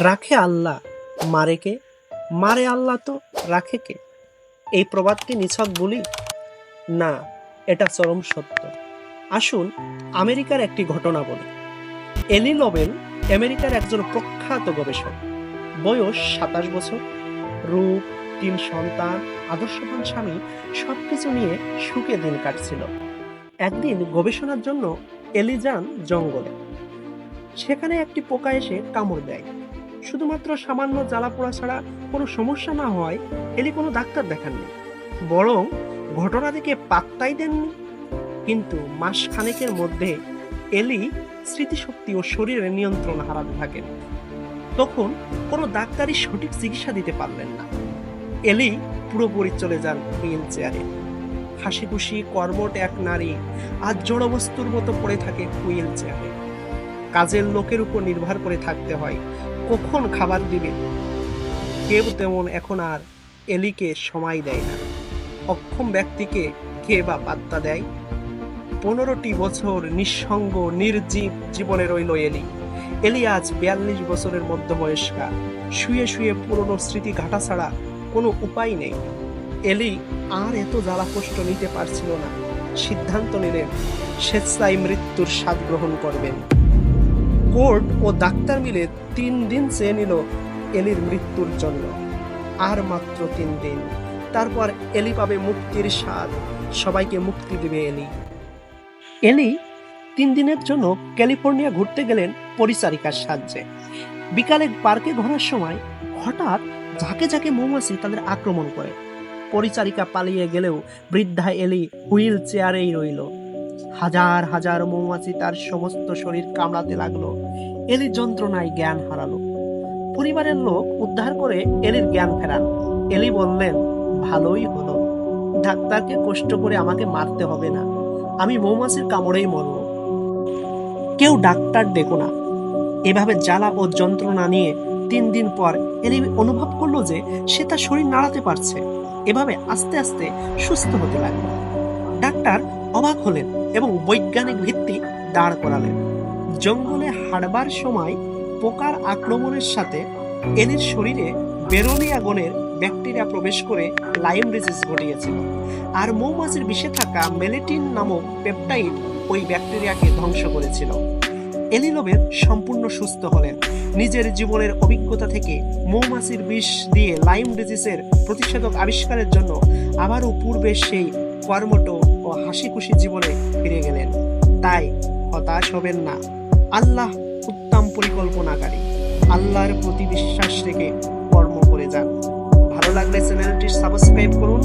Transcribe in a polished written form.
রাখে আল্লাহ, মারে কে? মারে আল্লাহ তো রাখে কে? এই প্রবাদটি নিছক বলি? না, এটা চরম সত্য। আসুন আমেরিকার একটি ঘটনা বলি। এলি লোবেল আমেরিকার একজন প্রখ্যাত গবেষক। বয়স 27 বছর, রূপ, 3 সন্তান, আদর্শবান স্বামী, সবকিছু নিয়ে সুখে দিন কাটছিল। একদিন গবেষণার জন্য এলি যান জঙ্গলে। সেখানে একটি পোকা এসে কামড় দেয়। শুধুমাত্র সামান্য জ্বালা পোড়া ছাড়া কোনো সমস্যা না হয় এলি কোনো ডাক্তার দেখাননি, বরং ঘটনা দেখে পাত্তাই দেননি। কিন্তু মাস খানেকের মধ্যে এলি স্মৃতিশক্তি ও শরীরের নিয়ন্ত্রণ হারাতে থাকেন। তখন কোনো ডাক্তারই সঠিক চিকিৎসা দিতে পারলেন না। এলি পুরোপুরি চলে যান হুইল চেয়ারে। হাসি খুশি কর্মঠ এক নারী আজ জড় বস্তুর মতো পড়ে থাকে হুইল চেয়ারে। কাজের লোকের উপর নির্ভর করে থাকতে হয় কখন খাবার দিবে। কেউ তেমন এখন আর এলিকে সময় দেয় না। অক্ষম ব্যক্তিকে কে বা পাত্তা দেয়? 15টি বছর নিঃসঙ্গ নির্জীব জীবনে রইল এলি। এলি আজ 42 বছরের মধ্যবয়স্কা। শুয়ে শুয়ে পুরনো স্মৃতি ঘাটা ছাড়া কোনো উপায় নেই। এলি আর এত জ্বালা কষ্ট নিতে পারছিল না। সিদ্ধান্ত নিলেন স্বেচ্ছায় মৃত্যুর স্বাদ গ্রহণ করবেন। কোর্ট ও ডাক্তার মিলে 3 দিন চেয়ে নিল এলির মৃত্যুর জন্য। আর মাত্র 3 দিন, তারপর এলি পাবে মুক্তির স্বাদ। সবাইকে মুক্তি দেবে এলি। এলি 3 দিনের জন্য ক্যালিফোর্নিয়া ঘুরতে গেলেন পরিচারিকার সাহায্যে। বিকালে পার্কে ঘোরার সময় হঠাৎ ঝাঁকে ঝাঁকে মৌমাছি তাদের আক্রমণ করে। পরিচারিকা পালিয়ে গেলেও বৃদ্ধা এলি হুইল চেয়ারেই রইল। হাজার হাজার মৌমাছি তার সমস্ত শরীর কামড়াতে লাগলো। এলি যন্ত্রণায় জ্ঞান হারালো। পরিবারের লোক উদ্ধার করে এলির জ্ঞান ফেরান। এলি বললেন, ভালোই হলো, ডাক্তারকে কষ্ট করে আমাকে মারতে হবে না, আমি মৌমাছির কামড়েই মরব। কেউ ডাক্তার ডেকো না। এভাবে জ্বালা ও যন্ত্রণা নিয়ে 3 দিন পর এলি অনুভব করলো যে সে তার শরীর নাড়াতে পারছে। এভাবে আস্তে আস্তে সুস্থ হতে লাগলো। ডাক্তার অবাক হলেন এবং বৈজ্ঞানিক ভিত্তি দাঁড় করালেন। জঙ্গলে হাঁটবার সময় পোকার আক্রমণের সাথে এলির শরীরে বেরোনিয়া গণের ব্যাকটেরিয়া প্রবেশ করে লাইম ডিজিজ ঘটিয়েছিল। আর মৌমাছির বিষে থাকা মেলেটিন নামক পেপটাইড ওই ব্যাকটেরিয়াকে ধ্বংস করেছিল। এলি লোবেল সম্পূর্ণ সুস্থ হলেন। নিজের জীবনের অভিজ্ঞতা থেকে মৌমাছির বিষ দিয়ে লাইম ডিজিজের প্রতিষেধক আবিষ্কারের জন্য আবারও পূর্বে সেই কর্মঠ ও হাসি খুশি জীবনে ফিরে গেলেন। তাই হতাশ হবেন না। আল্লাহ উত্তম পরিকল্পনাকারী। আল্লাহর প্রতি বিশ্বাস রেখে কর্ম করে যান। ভালো লাগলে চ্যানেলটি সাবস্ক্রাইব করুন।